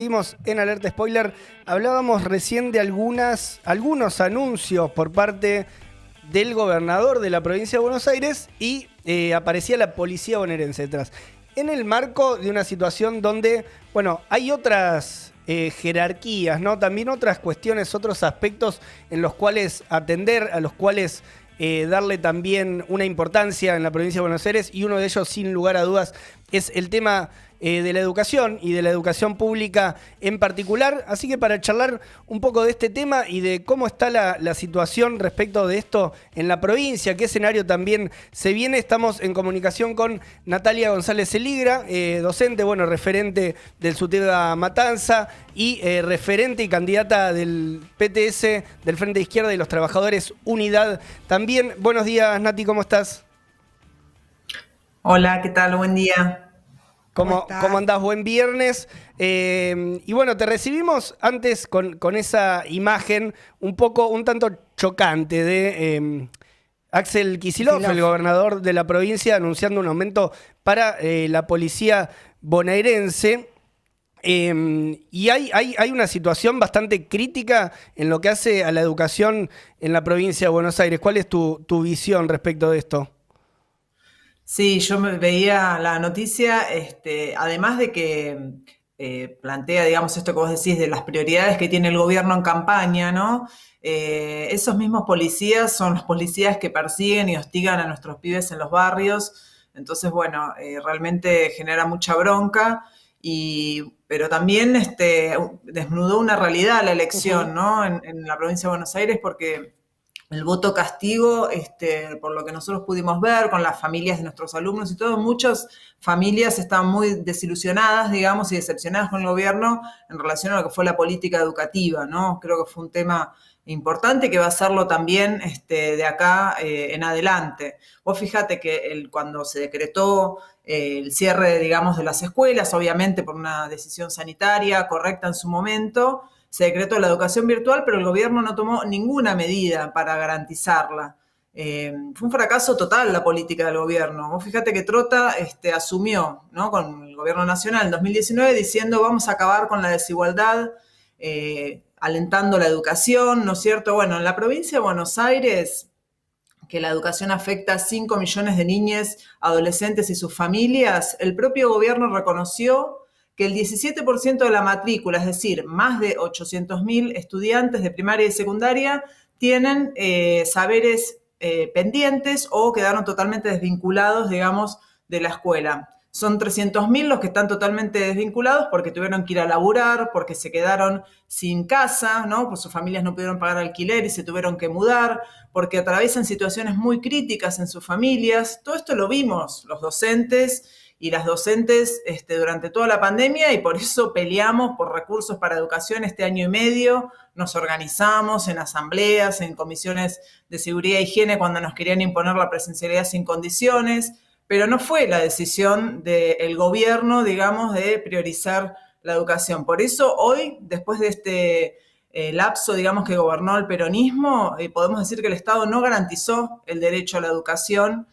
Seguimos en Alerta Spoiler. Hablábamos recién de algunos anuncios por parte del gobernador de la provincia de Buenos Aires y aparecía la policía bonaerense detrás. En el marco de una situación donde, bueno, hay otras jerarquías, ¿no? También otras cuestiones, otros aspectos en los cuales atender, a los cuales darle también una importancia en la provincia de Buenos Aires, y uno de ellos, sin lugar a dudas, es el tema de la educación y de la educación pública en particular. Así que para charlar un poco de este tema y de cómo está la situación respecto de esto en la provincia, qué escenario también se viene, estamos en comunicación con Natalia González Celigra, docente, bueno, referente del SUTEBA Matanza y referente y candidata del PTS, del Frente de Izquierda y los Trabajadores Unidad también. Buenos días, Nati, ¿cómo estás? Hola, ¿qué tal? Buen día. ¿Cómo ¿Cómo estás? andás? Buen viernes. Y bueno, te recibimos antes con esa imagen un tanto chocante de Axel Kicillof, el Kicillof. gobernador de la provincia, anunciando un aumento para la policía bonaerense. Y hay una situación bastante crítica en lo que hace a la educación en la provincia de Buenos Aires. ¿Cuál es tu visión respecto de esto? Sí, yo me veía la noticia, además de que plantea, digamos, esto que vos decís de las prioridades que tiene el gobierno en campaña, ¿no? Esos mismos policías son los policías que persiguen y hostigan a nuestros pibes en los barrios. Entonces, bueno, realmente genera mucha bronca, pero también desnudó una realidad la Ujú. elección, ¿no? En la provincia de Buenos Aires, porque el voto castigo, por lo que nosotros pudimos ver con las familias de nuestros alumnos y todo, muchas familias estaban muy desilusionadas, digamos, y decepcionadas con el gobierno en relación a lo que fue la política educativa, ¿no? Creo que fue un tema importante que va a serlo también de acá en adelante. Vos fíjate que cuando se decretó el cierre, digamos, de las escuelas, obviamente por una decisión sanitaria correcta en su momento, se decretó la educación virtual, pero el gobierno no tomó ninguna medida para garantizarla. Fue un fracaso total la política del gobierno. Vos fíjate que Trota asumió, ¿no?, con el gobierno nacional en 2019 diciendo vamos a acabar con la desigualdad, alentando la educación, ¿no es cierto? Bueno, en la provincia de Buenos Aires, que la educación afecta a 5 millones de niñas, adolescentes y sus familias, el propio gobierno reconoció que el 17% de la matrícula, es decir, más de 800.000 estudiantes de primaria y secundaria, tienen saberes pendientes o quedaron totalmente desvinculados, digamos, de la escuela. Son 300.000 los que están totalmente desvinculados porque tuvieron que ir a laburar, porque se quedaron sin casa, ¿no? Pues sus familias no pudieron pagar alquiler y se tuvieron que mudar, porque atraviesan situaciones muy críticas en sus familias. Todo esto lo vimos los docentes y las docentes durante toda la pandemia, y por eso peleamos por recursos para educación este año y medio. Nos organizamos en asambleas, en comisiones de seguridad e higiene cuando nos querían imponer la presencialidad sin condiciones, pero no fue la decisión del gobierno, digamos, de priorizar la educación. Por eso hoy, después de este lapso, digamos, que gobernó el peronismo, podemos decir que el Estado no garantizó el derecho a la educación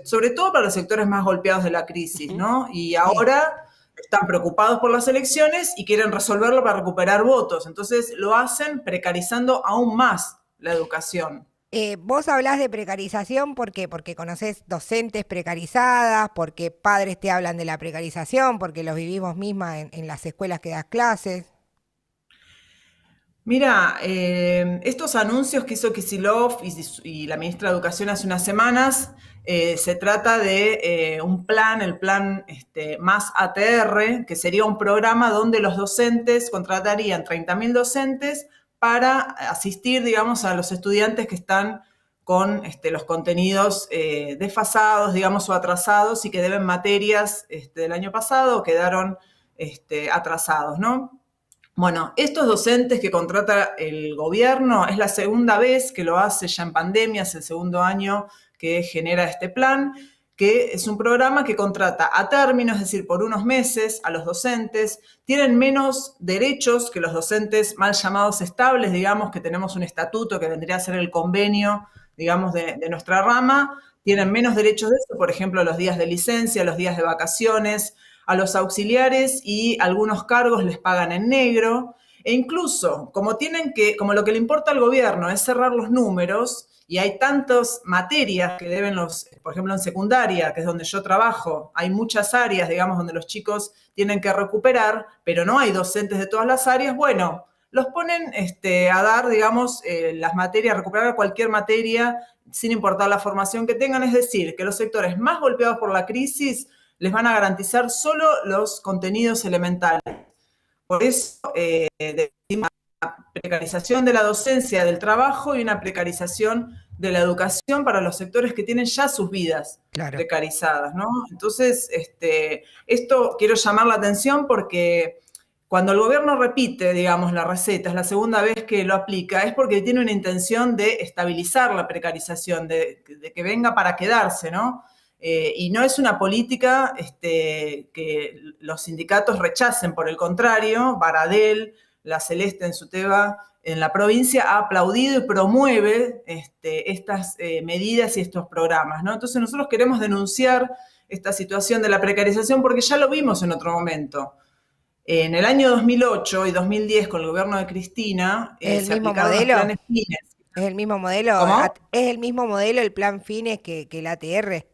sobre todo para los sectores más golpeados de la crisis, Ujú. ¿no? Y Sí. ahora están preocupados por las elecciones y quieren resolverlo para recuperar votos. Entonces lo hacen precarizando aún más la educación. Vos hablás de precarización, ¿por qué? Porque conocés docentes precarizadas, porque padres te hablan de la precarización, porque los vivimos misma en las escuelas que das clases. Mira, estos anuncios que hizo Kicillof y la ministra de Educación hace unas semanas, se trata de un plan, el plan Más ATR, que sería un programa donde los docentes contratarían 30.000 docentes para asistir, digamos, a los estudiantes que están con los contenidos desfasados, digamos, o atrasados, y que deben materias del año pasado o quedaron atrasados, ¿no? Bueno, estos docentes que contrata el gobierno es la segunda vez que lo hace ya en pandemia, es el segundo año que genera este plan, que es un programa que contrata a término, es decir, por unos meses a los docentes. Tienen menos derechos que los docentes mal llamados estables, digamos, que tenemos un estatuto que vendría a ser el convenio, digamos, de nuestra rama. Tienen menos derechos de eso, por ejemplo, los días de licencia, los días de vacaciones. a los auxiliares y algunos cargos les pagan en negro. E incluso, como lo que le importa al gobierno es cerrar los números, y hay tantas materias que deben por ejemplo, en secundaria, que es donde yo trabajo, hay muchas áreas, digamos, donde los chicos tienen que recuperar, pero no hay docentes de todas las áreas. Bueno, los ponen a dar, digamos, las materias, recuperar cualquier materia sin importar la formación que tengan. Es decir, que los sectores más golpeados por la crisis les van a garantizar solo los contenidos elementales. Por eso decimos precarización de la docencia, del trabajo, y una precarización de la educación para los sectores que tienen ya sus vidas precarizadas, ¿no? Entonces, esto quiero llamar la atención porque cuando el gobierno repite, digamos, la receta, es la segunda vez que lo aplica, es porque tiene una intención de estabilizar la precarización, de que venga para quedarse, ¿no? Y no es una política que los sindicatos rechacen, por el contrario. Baradel, la Celeste en Suteba, en la provincia, ha aplaudido y promueve estas medidas y estos programas, ¿no? Entonces nosotros queremos denunciar esta situación de la precarización porque ya lo vimos en otro momento. En el año 2008 y 2010, con el gobierno de Cristina, se aplicaron los planes Fines. ¿Es el mismo modelo? ¿Cómo? ¿Es el mismo modelo el plan Fines que el ATR?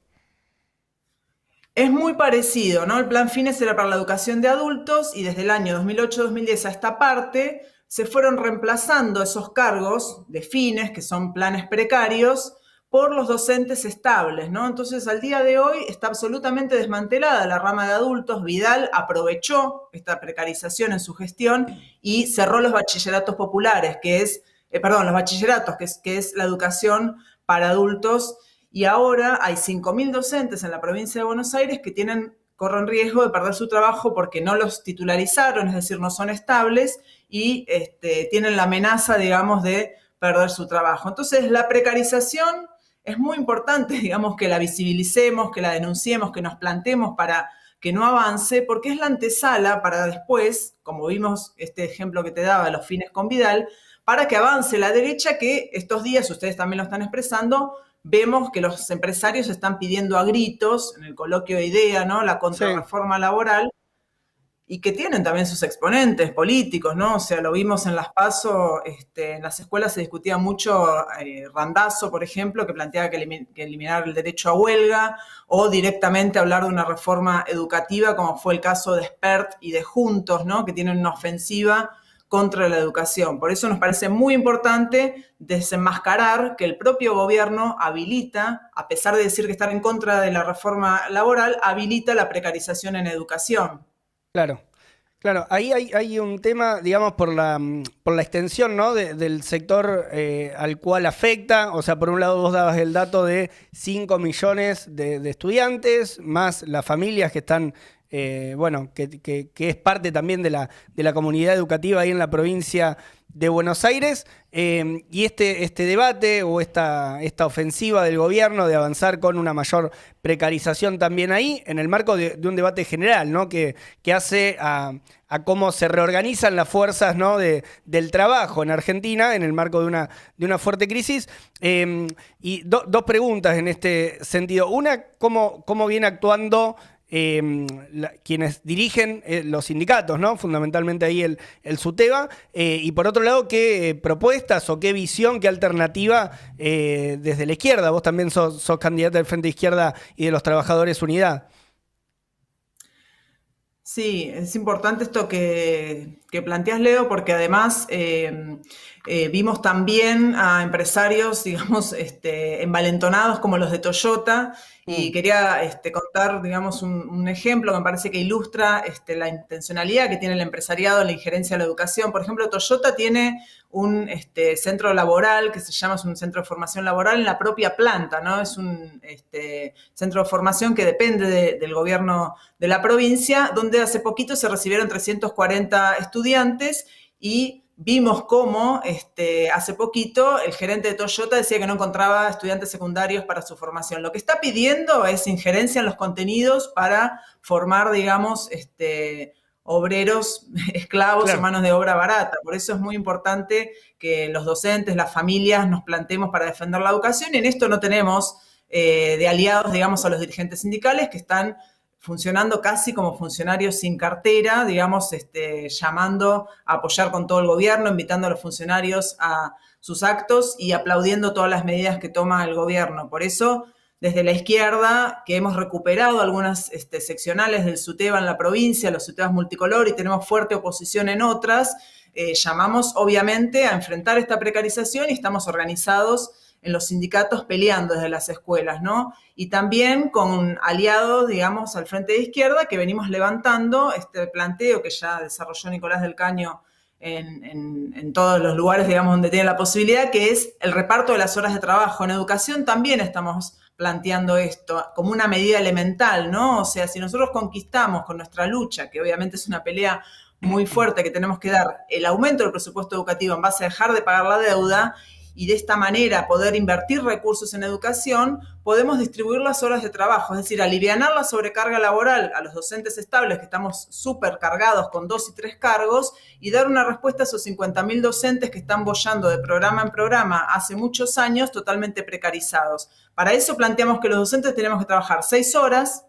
Es muy parecido, ¿no? El plan Fines era para la educación de adultos y desde el año 2008-2010 a esta parte se fueron reemplazando esos cargos de Fines, que son planes precarios, por los docentes estables, ¿no? Entonces, al día de hoy está absolutamente desmantelada la rama de adultos. Vidal aprovechó esta precarización en su gestión y cerró los bachilleratos populares, los bachilleratos, que es la educación para adultos. Y ahora hay 5.000 docentes en la provincia de Buenos Aires que corren riesgo de perder su trabajo porque no los titularizaron, es decir, no son estables y tienen la amenaza, digamos, de perder su trabajo. Entonces, la precarización es muy importante, digamos, que la visibilicemos, que la denunciemos, que nos planteemos para que no avance, porque es la antesala para después, como vimos este ejemplo que te daba de los Fines con Vidal, para que avance la derecha, que estos días, ustedes también lo están expresando, vemos que los empresarios están pidiendo a gritos, en el coloquio de IDEA, ¿no?, la contrarreforma laboral, y que tienen también sus exponentes políticos, ¿no? O sea, lo vimos en las PASO, en las escuelas se discutía mucho Randazzo, por ejemplo, que planteaba que eliminar el derecho a huelga, o directamente hablar de una reforma educativa, como fue el caso de Spert y de Juntos, ¿no?, que tienen una ofensiva contra la educación. Por eso nos parece muy importante desenmascarar que el propio gobierno habilita, a pesar de decir que estar en contra de la reforma laboral, habilita la precarización en educación. Claro, claro. Ahí hay un tema, digamos, por la extensión, ¿no?, del sector al cual afecta. O sea, por un lado vos dabas el dato de 5 millones de estudiantes, más las familias que están, que es parte también de la comunidad educativa ahí en la provincia de Buenos Aires, y este debate o esta ofensiva del gobierno de avanzar con una mayor precarización también ahí, en el marco de un debate general, ¿no?, que hace a cómo se reorganizan las fuerzas, ¿no?, del trabajo en Argentina en el marco de una fuerte crisis. Y dos preguntas en este sentido. Una, ¿cómo viene actuando quienes dirigen los sindicatos, ¿no?, fundamentalmente ahí el SUTEBA, y por otro lado, qué propuestas o qué visión, qué alternativa desde la izquierda? Vos también sos candidata del Frente Izquierda y de los Trabajadores Unidad. Sí, es importante esto que planteas, Leo, porque además vimos también a empresarios, digamos, envalentonados como los de Toyota, y quería contar, digamos, un ejemplo que me parece que ilustra la intencionalidad que tiene el empresariado en la injerencia de la educación. Por ejemplo, Toyota tiene un centro laboral que se llama, es un centro de formación laboral en la propia planta, ¿no? Es un centro de formación que depende del gobierno de la provincia, donde hace poquito se recibieron 340 estudiantes y vimos cómo hace poquito el gerente de Toyota decía que no encontraba estudiantes secundarios para su formación. Lo que está pidiendo es injerencia en los contenidos para formar, digamos, obreros esclavos, claro, o manos de obra barata. Por eso es muy importante que los docentes, las familias nos planteemos para defender la educación, y en esto no tenemos de aliados, digamos, a los dirigentes sindicales que están funcionando casi como funcionarios sin cartera, digamos, llamando a apoyar con todo el gobierno, invitando a los funcionarios a sus actos y aplaudiendo todas las medidas que toma el gobierno. Por eso, desde la izquierda, que hemos recuperado algunas seccionales del SUTEBA en la provincia, los SUTEBAs multicolor, y tenemos fuerte oposición en otras, llamamos obviamente a enfrentar esta precarización y estamos organizados en los sindicatos peleando desde las escuelas, ¿no? Y también con aliados, digamos, al Frente de Izquierda, que venimos levantando este planteo que ya desarrolló Nicolás del Caño en todos los lugares, digamos, donde tiene la posibilidad, que es el reparto de las horas de trabajo. En educación también estamos planteando esto como una medida elemental, ¿no? O sea, si nosotros conquistamos con nuestra lucha, que obviamente es una pelea muy fuerte que tenemos que dar, el aumento del presupuesto educativo en base a dejar de pagar la deuda, y de esta manera poder invertir recursos en educación, podemos distribuir las horas de trabajo, es decir, alivianar la sobrecarga laboral a los docentes estables, que estamos súper cargados con 2 y 3 cargos, y dar una respuesta a esos 50.000 docentes que están boyando de programa en programa hace muchos años, totalmente precarizados. Para eso planteamos que los docentes tenemos que trabajar 6 horas,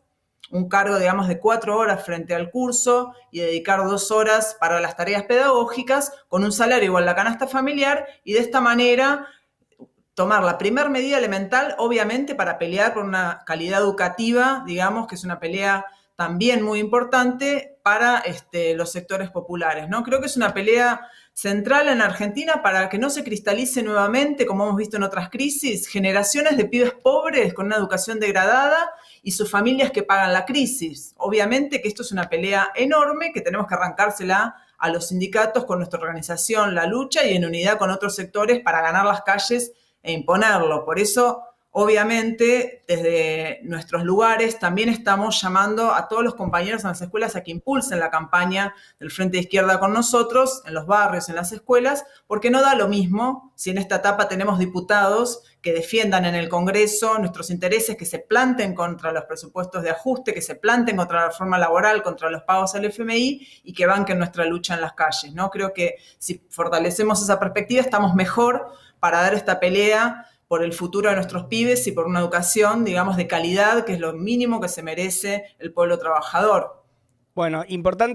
un cargo, digamos, de 4 horas frente al curso y dedicar 2 horas para las tareas pedagógicas con un salario igual a la canasta familiar, y de esta manera tomar la primera medida elemental, obviamente, para pelear por una calidad educativa, digamos, que es una pelea también muy importante para los sectores populares, ¿no? Creo que es una pelea central en Argentina para que no se cristalice nuevamente, como hemos visto en otras crisis, generaciones de pibes pobres con una educación degradada y sus familias que pagan la crisis. Obviamente que esto es una pelea enorme que tenemos que arrancársela a los sindicatos con nuestra organización, la lucha, y en unidad con otros sectores para ganar las calles e imponerlo. Por eso, obviamente, desde nuestros lugares también estamos llamando a todos los compañeros en las escuelas a que impulsen la campaña del Frente de Izquierda con nosotros, en los barrios, en las escuelas, porque no da lo mismo si en esta etapa tenemos diputados que defiendan en el Congreso nuestros intereses, que se planten contra los presupuestos de ajuste, que se planten contra la reforma laboral, contra los pagos al FMI, y que banquen nuestra lucha en las calles, ¿no? Creo que si fortalecemos esa perspectiva estamos mejor para dar esta pelea por el futuro de nuestros pibes y por una educación, digamos, de calidad, que es lo mínimo que se merece el pueblo trabajador. Bueno, importante